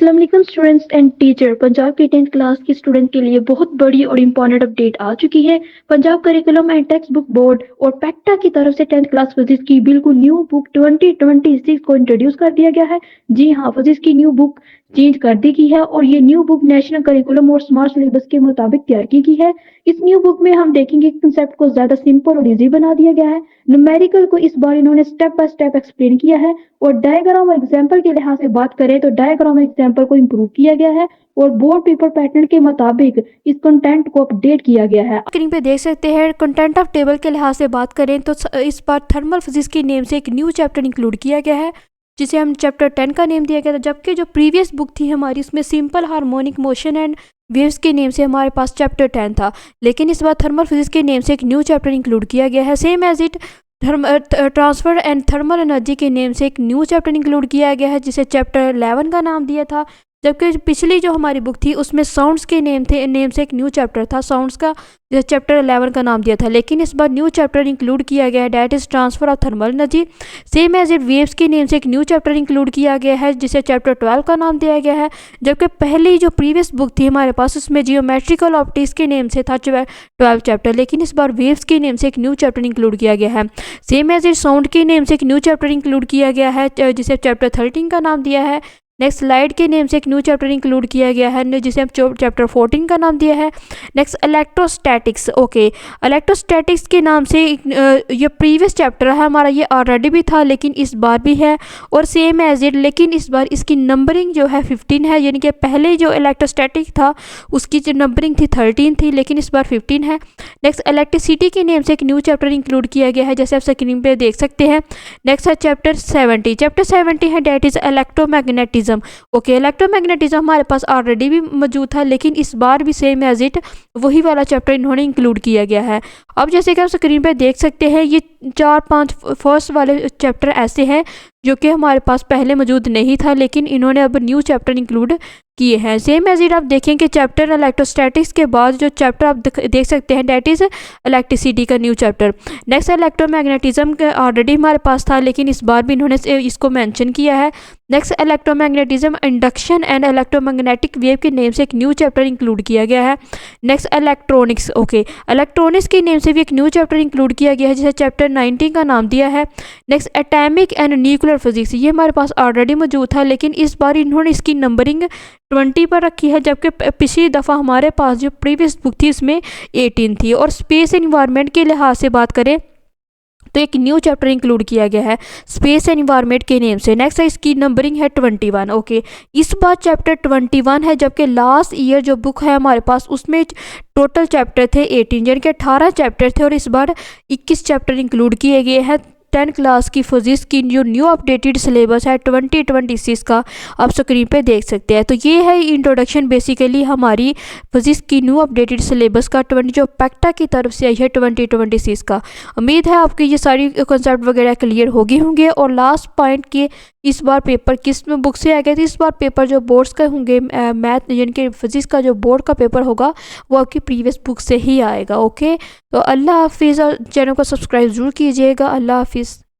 अस्सलाम students and teacher. Punjab की 10th class की स्टूडेंट के लिए बहुत बड़ी और इम्पॉर्टेंट अपडेट आ चुकी है। Punjab curriculum and text book board और पैक्टा की तरफ से 10th क्लास फिजिक्स की बिल्कुल न्यू बुक 2026 को इंट्रोड्यूस कर दिया गया है। जी हाँ, फिजिक्स की न्यू बुक चेंज कर दी गई है और ये न्यू बुक नेशनल करिकुलम और स्मार्ट सिलेबस के मुताबिक तैयार की गई है। इस न्यू बुक में हम देखेंगे कंसेप्ट को ज्यादा सिंपल और इजी बना दिया गया है। न्यूमेरिकल को इस बार इन्होंने स्टेप बाय स्टेप एक्सप्लेन किया है और डायग्राम और एग्जाम्पल के लिहाज से बात करें तो डायग्राम और एग्जाम्पल को इम्प्रूव किया गया है और बोर्ड पेपर पैटर्न के मुताबिक इस कंटेंट को अपडेट किया गया है। स्क्रीन पे देख सकते हैं कंटेंट ऑफ टेबल के लिहाज से बात करें तो इस बार थर्मल फिजिक्स की नेम से एक न्यू चैप्टर इंक्लूड किया गया है जिसे हम चैप्टर 10 का नेम दिया गया था, जबकि जो प्रीवियस बुक थी हमारी उसमें simple harmonic motion and waves के नेम से हमारे पास चैप्टर 10 था। लेकिन इस बार थर्मल फिजिक्स के नेम से एक न्यू चैप्टर इंक्लूड किया गया है। Same as it transfer and thermal energy के नेम से एक न्यू चैप्टर इंक्लूड किया गया है जिसे चैप्टर 11 का नाम दिया था, जबकि पिछली जो हमारी बुक थी उसमें साउंड्स के नेम से एक न्यू चैप्टर था, साउंड्स का चैप्टर 11 का नाम दिया था। लेकिन इस बार न्यू चैप्टर इंक्लूड किया गया है, that is transfer of thermal energy. Same as it waves के नेम से एक न्यू चैप्टर इंक्लूड किया गया है जिसे चैप्टर 12 का नाम दिया गया है, जबकि पहली जो प्रीवियस बुक थी हमारे पास उसमें जियोमेट्रिकल ऑप्टिक्स के नेम से था 12 चैप्टर। लेकिन इस बार वेव्स के नेम से एक न्यू चैप्टर इंक्लूड किया गया है। सेम एज इट साउंड के नेम से एक न्यू चैप्टर इंक्लूड किया गया है जिसे चैप्टर 13 का नाम दिया है। नेक्स्ट लाइट के नेम से एक न्यू चैप्टर इंक्लूड किया गया है जिसे हम चैप्टर 14 का नाम दिया है। Next electrostatics. ओके, इलेक्ट्रोस्टैटिक्स के नाम से ये प्रीवियस चैप्टर है हमारा, ये ऑलरेडी भी था लेकिन इस बार भी है और सेम एज इट, लेकिन इस बार इसकी नंबरिंग जो है 15 है, यानी कि पहले जो इलेक्ट्रोस्टैटिक था उसकी जो नंबरिंग थी 13 थी लेकिन इस बार 15 है। नेक्स्ट इलेक्ट्रिसिटी के नेम से एक न्यू चैप्टर इंक्लूड किया गया है जैसे आप स्क्रीन पे देख सकते हैं। नेक्स्ट है चैप्टर 70। चैप्टर 70 है that is electromagnetism. Okay, electromagnetism हमारे पास ऑलरेडी भी मौजूद था लेकिन इस बार भी सेम एज इट वही वाला चैप्टर इन्होंने इंक्लूड किया गया है। अब जैसे कि आप स्क्रीन पे देख सकते हैं ये 4-5 फर्स्ट वाले चैप्टर ऐसे हैं जो कि हमारे पास पहले मौजूद नहीं था लेकिन इन्होंने अब न्यू चैप्टर इंक्लूड किए हैं। सेम एज इट आप देखें कि चैप्टर इलेक्ट्रोस्टैटिक्स के बाद जो चैप्टर आप देख सकते हैं डैट इज इलेक्ट्रिसिटी का न्यू चैप्टर। नेक्स्ट इलेक्ट्रोमैग्नेटिज्म का ऑलरेडी हमारे पास था लेकिन इस बार भी इन्होंने इसको मेंशन किया है। Next electromagnetism induction and electromagnetic wave के नेम से एक न्यू चैप्टर इंक्लूड किया गया है। Next electronics. ओके, इलेक्ट्रॉनिक्स के नेम से भी एक न्यू चैप्टर इंक्लूड किया गया है जिसे चैप्टर 19 का नाम दिया है। Next atomic and nuclear physics, ये हमारे पास ऑलरेडी मौजूद था लेकिन इस बार इन्होंने इसकी नंबरिंग 20 पर रखी है, जबकि पिछली दफ़ा हमारे पास जो प्रीवियस बुक थी इसमें 18 थी। और स्पेस एनवायरनमेंट के लिहाज से बात करें तो एक न्यू चैप्टर इंक्लूड किया गया है स्पेस एंड एनवायरनमेंट के नेम से। नेक्स्ट है इसकी नंबरिंग है 21। ओके, इस बार चैप्टर 21 है, जबकि लास्ट ईयर जो बुक है हमारे पास उसमें टोटल चैप्टर थे 18, यानी कि 18 चैप्टर थे और इस बार 21 चैप्टर इंक्लूड किए गए हैं। 10 क्लास की फिजिक्स की जो न्यू अपडेटेड सिलेबस है 2026 का आप स्क्रीन पे देख सकते हैं। तो ये है इंट्रोडक्शन बेसिकली हमारी फिजिक्स की न्यू अपडेटेड सिलेबस का जो पैक्टा की तरफ से आई है 2026 का। उम्मीद है आपकी ये सारी कॉन्सेप्ट वगैरह क्लियर होगी होंगे। और लास्ट पॉइंट के इस बार पेपर किस में बुक से आएगा, तो इस बार पेपर जो बोर्ड्स का होंगे मैथ यानी कि फिजिक्स का जो बोर्ड का पेपर होगा वो आपकी प्रीवियस बुक से ही आएगा। ओके, तो अल्लाह हाफिज़ और चैनल को सब्सक्राइब ज़रूर कीजिएगा। अल्लाह हाफिज़।